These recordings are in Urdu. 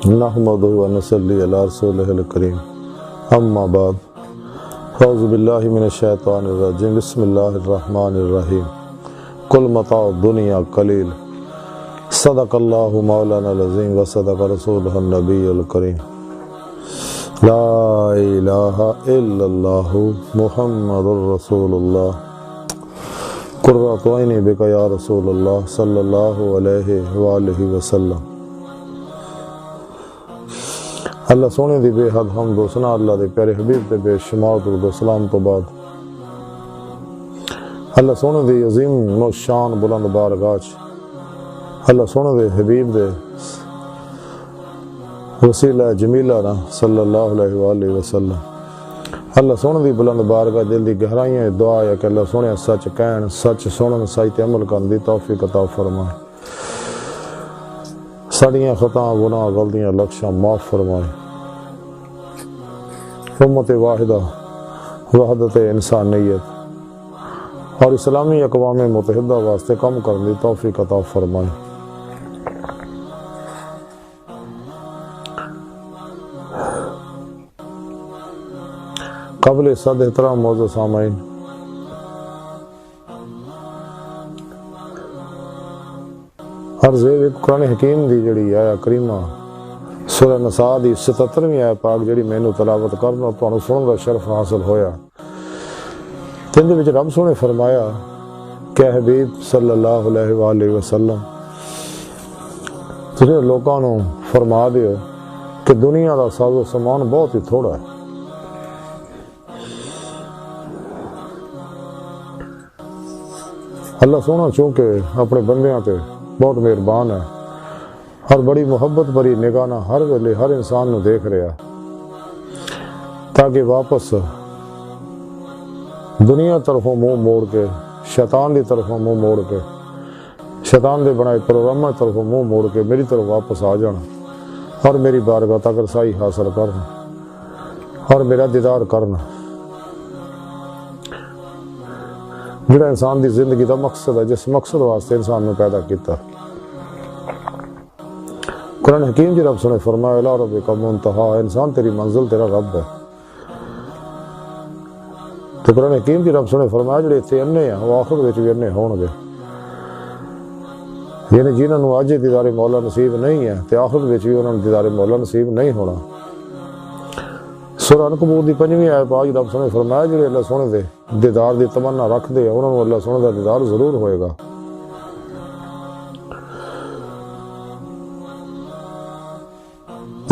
نحمدہ و نصلی علی رسولہ الکریم اما بعد اعوذ باللہ من الشیطان الرجیم بسم اللہ الرحمن الرحیم کل متاع الدنیا قلیل صدق اللہ مولانا العظیم و صدق رسولہ النبی الکریم لا الہ الا اللہ محمد الرسول اللہ قرۃ عینی بک یا رسول اللہ صلی اللہ علیہ وآلہ وسلم۔ اللہ سونے دی بے حد حمد و ثنا اللہ دے پیارے حبیب دے بے شمار درود و سلام تو بعد اللہ سونے دی عظیم و شان بلند بارگاہ اللہ سونے دے حبیب دے وسیلہ جمیلہ نا صلی اللہ علیہ وآلہ وسلم اللہ سونے دی بلند بارگاہ دل دی گہرائیاں دعا ہے کہ اللہ سونے سچ کہن سچ سنن سچ عمل کرن دی توفیق عطا فرمائے، ساڑیاں خطاں گناہ غلطیاں لکشاں معاف فرمائے، امت واحدہ وحدت انسانیت اور اسلامی اقوام متحدہ واسطے کم کرن دی توفیق عطا فرمائے۔ قبل صد احترام موضوع سامعین، عرض ہے قرآن حکیم دی جڑی آیا کریمہ سورہ نساء دی 77ویں آیا پاک جڑی مینوں تلاوت کرنا تانوں سنن دا شرف حاصل ہویا، تین دے وچ رب سونے فرمایا کہ حبیب صلی اللہ علیہ وآلہ وسلم تسیں لوکاں نوں فرما دیو کہ دنیا دا ساز و سامان بہت ہی تھوڑا ہے، اللہ سونا چونکہ اپنے بندیاں پہ بہت مہربان ہے اور بڑی محبت بری نگاہ نہ ہر ویلے ہر انسان نو دیکھ رہا تاکہ واپس دنیا طرفوں منہ موڑ کے شیطان دی طرفوں منہ موڑ کے شیطان دے بنائے پروگراموں طرفوں منہ موڑ کے میری طرف واپس آ جانا اور میری بارگاہ تک رسائی حاصل کرنا اور میرا دیدار کرنا، جڑا انسان دی زندگی دا مقصد ہے، جس مقصد واسطے انسان نے پیدا کیتا۔ قرآن حکیم جی رب سنے فرمایا الی ربک منتہا، انسان تیری منزل تیرا رب ہے۔ تو قرآن حکیم جی رب سنے فرمایا جڑے اتنے انے ہیں وہ آخرت وچ بھی انے ہون گے، یعنی جنہاں نوں اج دیدار مولا نصیب نہیں ہے تے آخرت وچ بھی انہاں نوں دیدار مولا نصیب نہیں ہونا۔ سورہ عنکبوت دی 5ویں آیت پاک رب سنے فرمایا جڑے اللہ سونے دے دیدار دی تمنا رکھ دے انہوں نے اللہ سونے دا دیدار ضرور ہوئے گا۔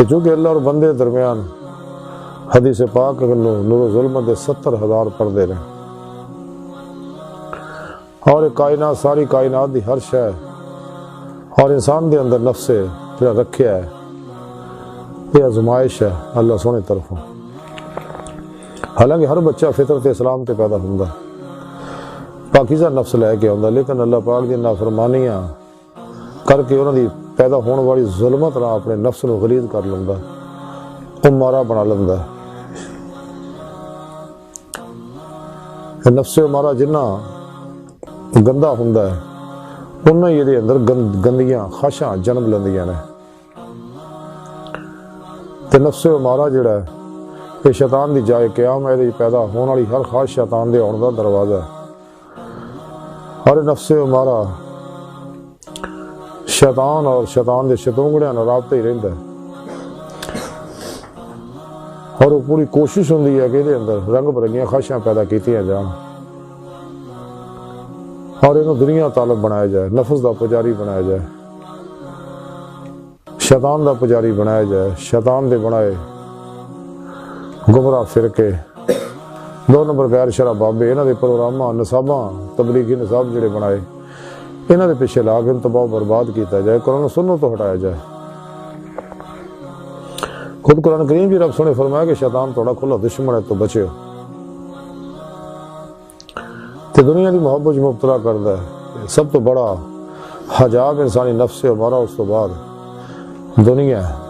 چونکہ اللہ اور بندے درمیان حدیث پاک نور و ظلمت دے 70,000 پردے نے اور کائنات ساری کائنات دی ہر شے اور انسان دے اندر نفس جڑا رکھیا ہے یہ آزمائش ہے اللہ سونے طرفوں، حالانکہ ہر بچہ فطرت اسلام تے پیدا ہوندا پاکیزہ نفس لے کے آندا، لیکن اللہ پاک دی نافرمانیاں کر کے انہاں دی پیدا ہون والی ظلمت نہ اپنے نفس نو غلیظ کر لیندا، او مارا بنا لیندا۔ نفس مارا جنہ گندا ہوندا ہے انہاں ہی دے اندر گندیاں خواہشاں جنم لیندیاں نے، تے نفس مارا جڑا ہے یہ شیطان دی جائے قیام ہے، پیدا ہونے والی ہر خواہش شیطان دے آن دا دروازہ ہے، اور نفس مارا شیطان اور شیطان دے شتونگڑیاں نال رابطے ہی رہندا ہے، اور وہ پوری کوشش ہوندی ہے کہ یہ اندر رنگ برنگیاں خواہشاں پیدا کیتیاں جان اور انہوں دنیا طالب بنایا جائے، نفس دا پجاری بنایا جائے، شیطان دا پجاری بنایا جائے، شیطان دے بنائے گمراہ فرقے 2 نمبر غیر شرع بابے انہاں دے پروگراماں نصاباں تبلیغی نصاب جڑے بنائے انہاں دے پیچھے لا کے تباہ و برباد کیتا جائے، قرآن و سنت تو ہٹایا جائے۔ خود قرآن کریم بھی رب سنے فرمایا کہ شیطان تھوڑا کھلا دشمن ہے تو بچے ہو، تے دنیا دی محبت مبتلا کردا ہے۔ سب تو بڑا حجاب انسانی نفس سے ہمارا اس تو بعد دنیا ہے،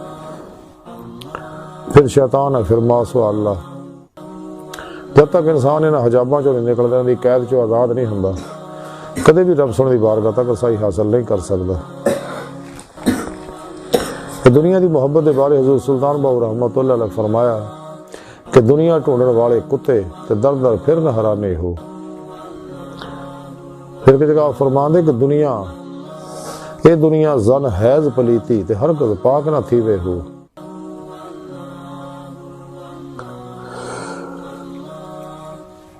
پھر شیطان ہے، پھر معصوم اللہ۔ جب تک انسان انہاں حجاباں چوں نہیں نکلدا، انہاں دی قید چوں آزاد نہیں ہوندا، کدے بھی رب سونے دی بارگاہ تک رسائی حاصل نہیں کر سکدا۔ کہ دنیا دی محبت کے بارے حضور سلطان باہو رحمت اللہ علیہ فرمایا کہ دنیا ڈھونڈن والے کتے تے در در پھر نہ ہرانے ہو۔ پھر کی جگہ فرماندے کہ اے دنیا زن حیض پلیتی تے ہرگز پاک نہ تھیوے ہو۔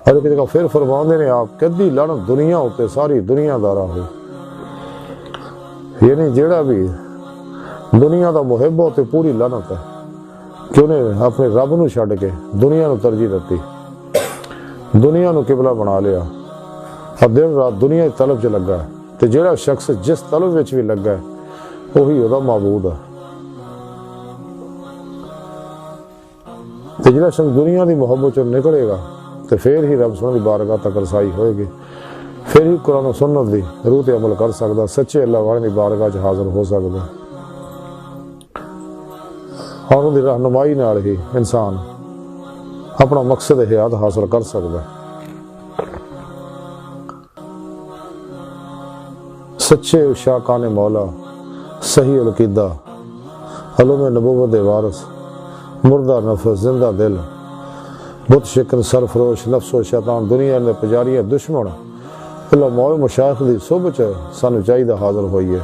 اور ایک جگہ پھر فرماندے نے آپ کدی لڑن دنیا ہوتے ساری دنیا دارا ہو، یعنی جیڑا بھی دنیا دا محب ہوتے پوری لعنت ہے کہ انہیں اپنے رب نو چھڈ کے دنیا نو ترجیح دیتی، دنیا نو قبلہ بنا لیا اور دن رات دنیا کی طلب چ لگا ہے۔ تے جیڑا شخص جس طلب وچ بھی لگا ہے وہی وہ معبود ہے۔ تے جیڑا شخص دنیا دی محبت چ نکلے گا تے پھر ہی رب سونے دی بارگاہ تک رسائی ہوئے گی، پھر ہی قرآن و سنت دی روح تے عمل کر سکدا، سچے اللہ والے دی بارگاہ چ حاضر ہو سکدا، اور ان دی رہنمائی نال ہی انسان اپنا مقصد حیات حاصل کر سکدا۔ سچے شاکان مولا، صحیح العقیدہ، علوم نبوت دے وارث، مردہ نفس زندہ دل، بت شکن سرفروش نفس و شیطان دنیا نے پجاریاں دشمن اللہ موئے مشایخ دی صحبت سانو چاہیے حاضر ہوئی ہے،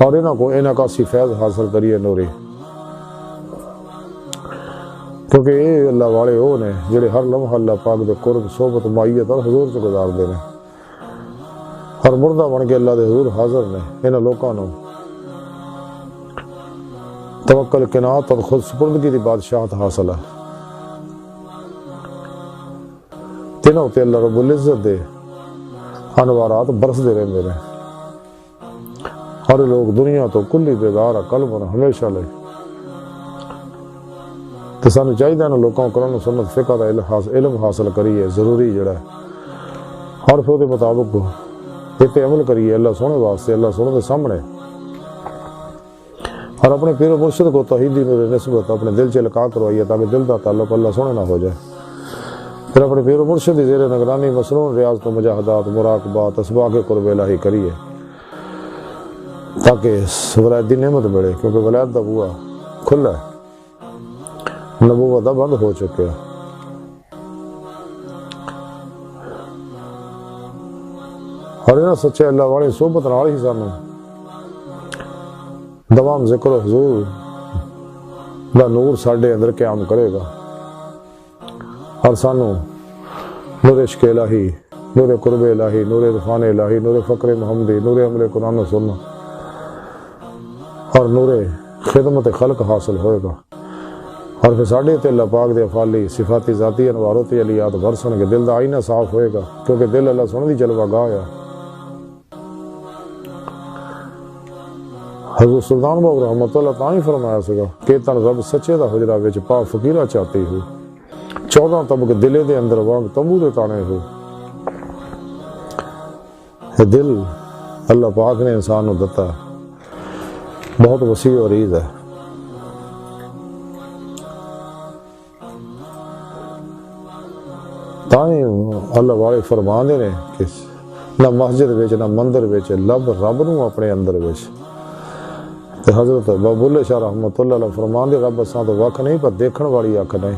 اور انہاں کا سی فیض حاصل کریے نوری، کیونکہ یہ اللہ والے وہ نے جڑے ہر لمحہ اللہ پاک دے قرب صحبت معیت اور حضور سے گزار دے نے، ہر مردہ بن کے اللہ دے حضور حاضر نے۔ انہاں لوکاں نو توکل قناعت اور خود سپردگی دی بادشاہت حاصل ہے، تینوں تے اللہ رب العزت دے انوارات برسدے رہندے نے، ہر لوگ دنیا تو کلی بیدار قلب ہمیشہ لے۔ تو سانو چاہیے نا لوگوں قرآن و سنت فقہ دا علم حاصل کریے، ضروری جڑا ہے، اور پھر دے مطابق یہ عمل کریے اللہ سونے واسطے، اللہ سونے دے سامنے، اور اپنے پیر و مرشد کو توحیدی نسبت اپنے دل سے لقا کروائیے تاکہ دل دا تعلق اللہ سونے نہ ہو جائے۔ پھر اپنے پیر و مرشد زیر نگرانی مسنون ریاض و مجاہدات مراقبات اسباق قرب الہی کریے تاکہ ولایت دی نعمت ملے، کیونکہ ولایت دا بوا کھلا ہے، نبوت دا بند ہو چکے ہیں۔ اور انہاں سچے اللہ والے صحبت نال ہی سانو دوام ذکر و حضور دا نور ساڈے اندر قیام کرے گا، اور سانو نور عشق الہی، نور قرب الہی، نور عرفان الہی، نور فقر محمدی، نور عمل قرآن و سنت اور نور خدمت خلق حاصل ہوئے گا، اور پھر ساڈے تے اللہ پاک دے افعالی صفاتی ذاتی انوارات علیات برسن کے دل دا آئینہ صاف ہوئے گا، کیونکہ دل اللہ سونے دی جلوہ گاہ ہے۔ حضور سلطان باہو رحمت اللہ تاں ہی فرمایا سگا کہ تن رب سچے دا حجرہ وچ پا فقیرہ چاہتی ہو، 14 طبق دلے دے اندر وانگ تمبو دے تانے ہو۔ یہ دل اللہ پاک نے انسان نو دتا بہت وسیع و عریض ہے۔ تاں ہی اللہ والے فرماندے نے کہ نہ مسجد وچ نہ مندر وچ لب رب نو اپنے اندر وچ۔ حضرت بابا بلے شاہ رحمت اللہ علیہ فرماندے رب اساں تو وکھ نہیں پر دیکھن والی اکھ نہیں۔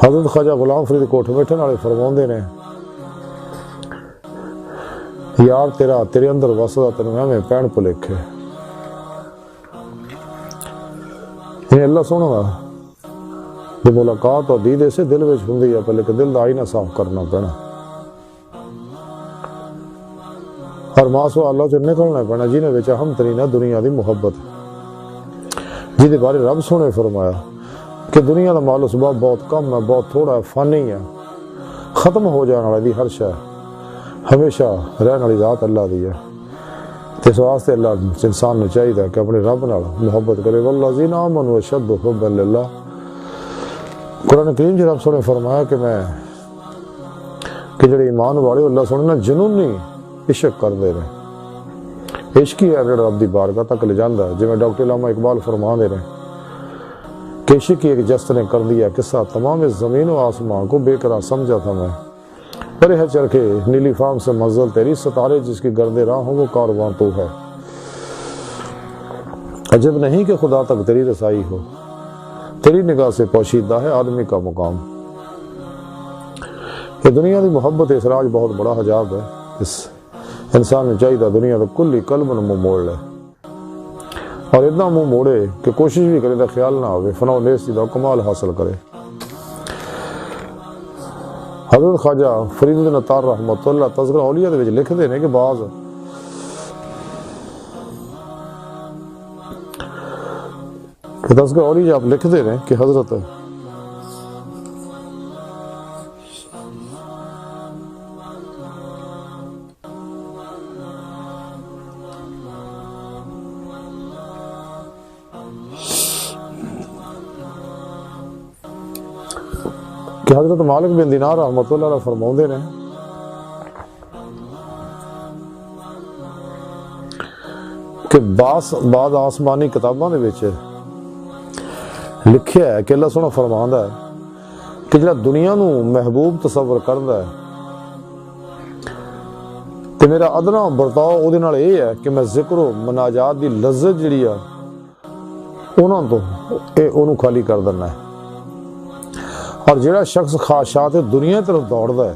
حضرت خواجہ غلام فرید کوٹھ بیٹھن والے فرماندے نے یار تیرے اندر وسدا تینوں ایویں پہن پلیکھے، یہ اللہ سونا دا جو ملاقات اور دید اسے دل وچ ہوندی ہے، لیکن دل دا آئینہ صاف کرنا پینا، اور ماسو اللہ سے نکلنا پینا جنہیں وچ اہم ترین ہے دنیا دی محبت، جہدے بارے رب سونے فرمایا کہ دنیا دا مال و اسباب بہت کم ہے، بہت تھوڑا ہے، فانی ہے، ختم ہو جانے والی ہر شے، ہمیشہ رہنے والی ذات اللہ دی ہے۔ اس واسطے اللہ انسان نے چاہیے کہ اپنے رب نال محبت کرے، والذین آمنوا اشد حبا للہ۔ قرآن کریم جی رب سونے فرمایا کہ جڑے ایمان والے اللہ سونے نا جنونی عشق کر دے رہے، عشق ہی ہے جڑا رب دی بارگاہ تک لے جاندا ہے، جویں ڈاکٹر علامہ اقبال فرما دے رہے کہ عشق کی ایک جست نے کر دیا قصہ، تمام زمین و آسمان کو بے قرار سمجھا تھا میں، پرے ہے چرخے نیلی فام سے منزل تیری، ستارے جس کی گرد راہ ہوں وہ کارواں تو ہے۔ عجب نہیں کہ خدا تک تیری رسائی ہو، تیری نگاہ سے پوشیدہ ہے آدمی کا مقام۔ یہ دنیا دی محبت اسراج بہت بڑا حجاب ہے، اس انسان نے چاہیے دنیا تو کلی قلب منہ موڑ لے، اور اتنا منہ موڑے کہ کوشش بھی کرے تو خیال نہ ہوئے فنا و نیستی دا کمال حاصل کرے۔ حضرت خواجہ فرید الدین عطار رحمۃ اللہ تذکرہ اولیاء دے وچ لکھدے نے کہ بعض تذکرہ اولیاء آپ لکھدے نے کہ حضرت کہ حضرت مالک بن دینار رحمۃ اللہ علیہ فرماؤندے نے کہ بعض آسمانی کتاباں دے وچ لکھیا ہے کہ اللہ سونا فرماندا ہے کہ جڑا دنیا نو محبوب تصور کردا ہے تے میرا ادنا برتاؤ او دے نال اے ہے کہ میں ذکر و مناجات دی لذت جڑی آ انہاں تو اے اونوں خالی کر دینا ہے، اور جڑا شخص خواہشات دنیا طرف دوڑدا ہے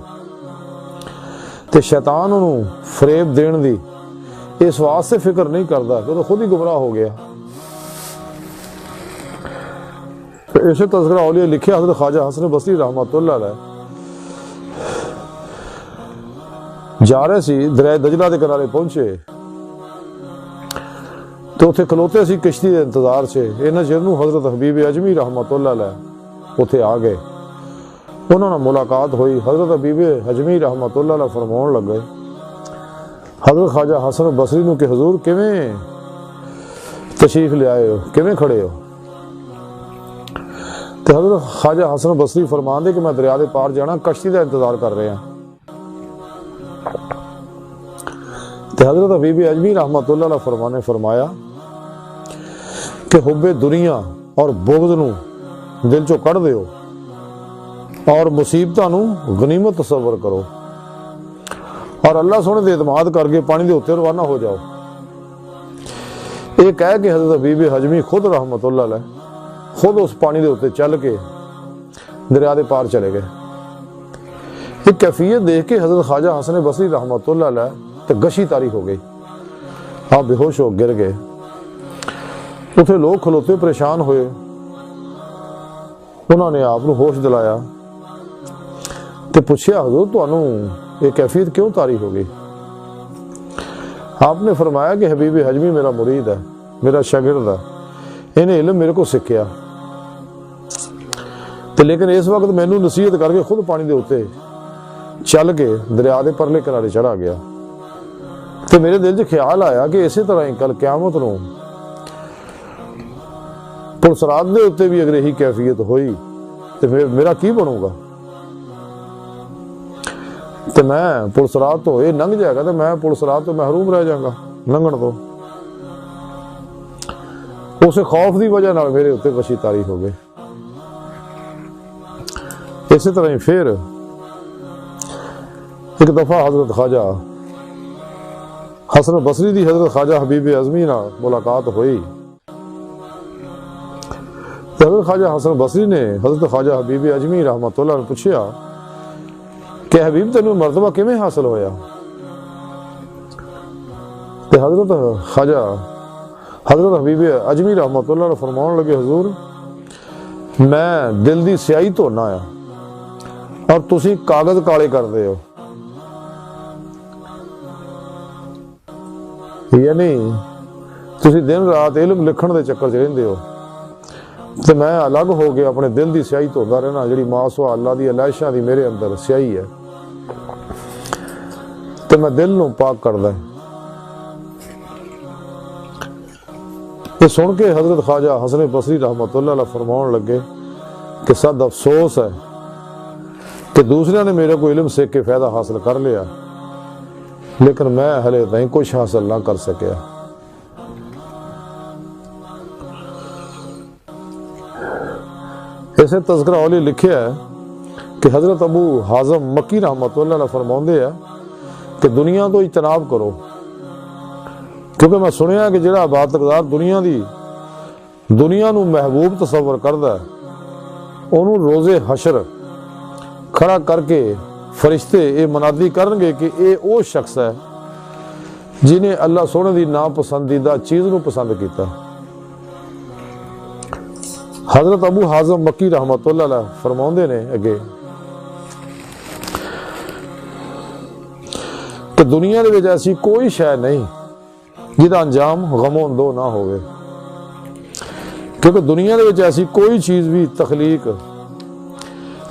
تے شیطان انہوں فریب دین دی اس واسطے فکر نہیں کردا کہ تو خود ہی گمراہ ہو گیا۔ اسے تذکرہ اولیاء لکھے حضرت خواجہ حسن بصری رحمۃ اللہ علیہ جا رہے سی دریائے دجلہ دے کنارے پہنچے تو اتنے کھلوتے سی کشتی دے انتظار سے، انہاں چر نوں حضرت حبیب اجمی رحمۃ اللہ علیہ اتنے آ گئے، انہوں نے ملاقات ہوئی۔ حضرت حبیب اجمی رحمۃ اللہ علیہ فرماؤن لگ گئے حضرت خواجہ حسن بصری نو کہ حضور کیویں تشریف لے آئے ہو، کیویں کھڑے ہو؟ تو حضرت خواجہ حسن بصری فرمان دے کہ میں دریا دے پار جانا، کشتی دا انتظار کر رہے ہیں۔ تو حضرت حبیب اجمی رحمۃ اللہ علیہ فرمایا کہ حب دنیا اور بغض نو دل چو کڑ دیو اور مصیبتاں نو غنیمت تصور کرو، اور اللہ سونے دے اعتماد کر کے پانی دے اتنے روانہ ہو جاؤ۔ یہ کہہ کہ حضرت حبیب اجمی خود رحمۃ اللہ علیہ خود اس پانی دے اتنے چل کے دریا دے پار چلے گئے۔ ایک کیفیت دیکھ کے حضرت خواجہ حسن بصری رحمۃ اللہ علیہ تے گشی طاری ہو گئی، آپ بے ہوش ہو گر گئے۔ اتنے لوگ کھلوتے پریشان ہوئے، انہوں نے آپ کو ہوش دلایا تے پوچھیا حضور تانوں یہ کیفیت کیوں طاری ہو گئی؟ آپ نے فرمایا کہ حبیب اجمی میرا مرید ہے، میرا شاگرد ہے، انہیں علم میرے کو سکھیا تے لیکن اس وقت مینوں نصیحت کر کے خود پانی دے اتنے چل کے دریا دے پرلے کنارے چڑھا گیا۔ تے میرے دل چ خیال آیا کہ اسی طرح ہی کل قیامت نو پلسرات دے اتنے بھی اگر یہی کیفیت ہوئی تو میرا کی بنوں گا؟ تو میں پلسرات تو یہ لنگ جائے گا تو میں پلسرات تو محروم رہ جاؤں گا لنگن تو۔ اس خوف دی وجہ نال میرے اتنے وشی طاری ہو گئے۔ اسی طرح ہی پھر ایک دفعہ حضرت خواجہ حسن بصری دی حضرت خواجہ حبیب اجمی نال ملاقات ہوئی۔ حضرت خواجہ حسن بصری نے حضرت خواجہ حبیب اجمی رحمۃ اللہ نے پوچھا کہ حبیب تینوں مرتبہ کیویں حاصل ہویا؟ تے حضرت حبیب اجمی رحمۃ اللہ نے فرماؤن لگے حضور میں دل دی سیاہی دھونا آیا اور تسی کاغذ کالے کردے ہو، یعنی تسی دن رات علم لکھن دے چکر چ رہندے ہو، تے میں الگ ہو کے اپنے دل دی سیاہی دھوندا رہنا جڑی ماسوا اللہ دی علائشاں دی میرے اندر سیاہی ہے، تے میں دل نو پاک کردا ہے۔ یہ سن کے حضرت خواجہ حسن بصری رحمۃ اللہ علیہ فرماؤن لگے کہ صد افسوس ہے کہ دوسرے نے میرے کو علم سیکھ کے فائدہ حاصل کر لیا لیکن میں ہلے تائیں کچھ حاصل نہ کر سکیا۔ اسے تذکرہ اولیاء لکھیا ہے کہ حضرت ابو حازم مکی رحمۃ اللہ علیہ فرماؤندے ہیں کہ دنیا تو اجتناب کرو، کیونکہ میں سنیا کہ جڑا عبادتگزار دنیا دی دنیا نو محبوب تصور کردا ہے، انہوں روزے حشر کھڑا کر کے فرشتے یہ منادی کرن گے کہ اے او شخص ہے جنہیں اللہ سونے دی ناپسندیدہ چیز نو پسند کیتا۔ حضرت ابو حازم مکی رحمت اللہ علیہ فرماؤندے نے اگے کہ دنیا دے وچ ایسی کوئی شے نہیں جہدا انجام غم و اندو نہ ہوئے، کیونکہ دنیا دے وچ ایسی کوئی چیز بھی تخلیق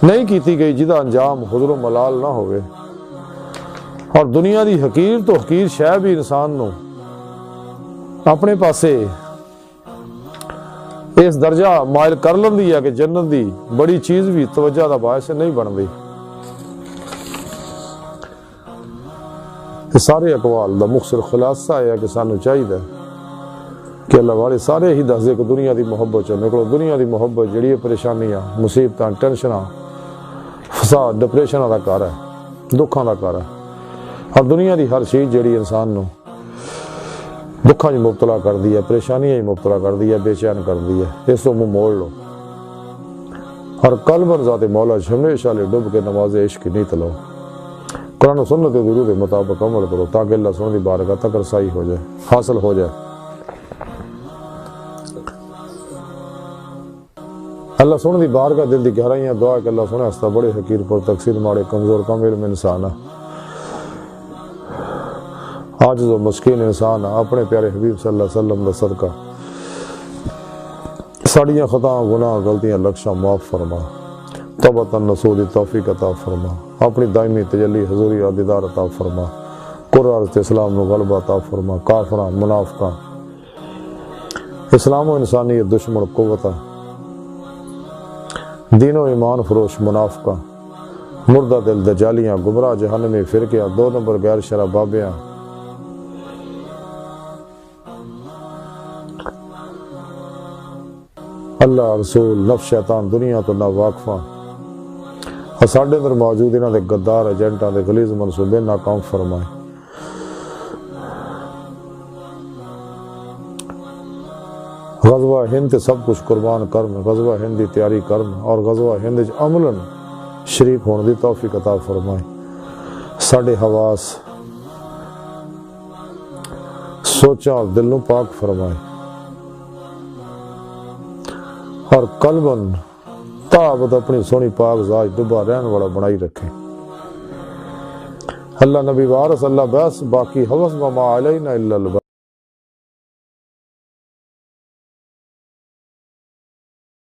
نہیں کیتی گئی جہدا انجام حزن و ملال نہ ہوئے، اور دنیا دی حقیر تو حقیر شے بھی انسان نو اپنے پاسے اس درجہ مائل کر لیندی ہے کہ جنت دی بڑی چیز بھی توجہ دا باعث نہیں بندی۔ یہ سارے اقوال دا مختصر خلاصہ ہے کہ سانو چاہیے کہ اللہ والے سارے ہی دس دے کہ دنیا دی محبت چ نکلو۔ دنیا دی محبت جڑی پریشانیاں، مصیبتاں، ٹینشناں، فساد، ڈپریشن دا گھر ہے، دکھاں دا گھر ہے، اور دنیا دی ہر چیز جڑی انسان نو دکھاں جی مبتلا کر دی ہے، پریشانیاں جی مبتلا کر دی ہے، بے چین کر دی ہے، اس تو منہ موڑ لو اور قلباً ذات مولا ہمیشہ لے ڈب کے نماز عشق کی نیت لو، قرآن و سنت ضرور کے مطابق عمل کرو تاکہ اللہ سن دی بارگاہ تک رسائی ہو جائے، حاصل ہو جائے۔ اللہ سن دی بارگاہ دل دی گہرائیاں دعا کہ اللہ سنے ہستا بڑے حقیر پر تقصیر ماڑے کمزور کم علم انسان عاجز و مسکین انسان اپنے پیارے حبیب صلی اللہ علیہ وسلم دا صدقہ ساڑیاں خطاں گناہ غلطیاں لکشاں معاف فرما، توبۃ نصوح دی توفیق عطا فرما، اپنی دائمی تجلی حضوری اور دیدار عطا فرما، قرآن اسلام نو غلبہ عطا فرما، کافراں منافقاں اسلام و انسانیت دشمن قوتاں دین و ایمان فروش منافقاں مردہ دل دجالیاں گمراہ جہنمی فرقیاں 2 نمبر غیر شرع بابیاں اللہ رسول نفس شیطان دنیا تو نہ واقفاں اور ساڈے اندر موجود انہاں دے غدار ایجنٹاں دے غلیظ منصوبے ناکام فرمائے۔ غزوہ ہند تے سب کچھ قربان کرن، غزوہ ہند دی تیاری کرن اور غزوہ ہند وچ عملاً شریک ہون دی توفیق عطا فرمائے۔ ساڈے حواس سوچاں اور دل نو پاک فرمائے اور قلباً تابت اپنی سونی پاک ذات ڈبا رہن والا بنائی رکھے۔ اللہ نبی وارث اللہ بس باقی حوث وما علینا الا البلاغ۔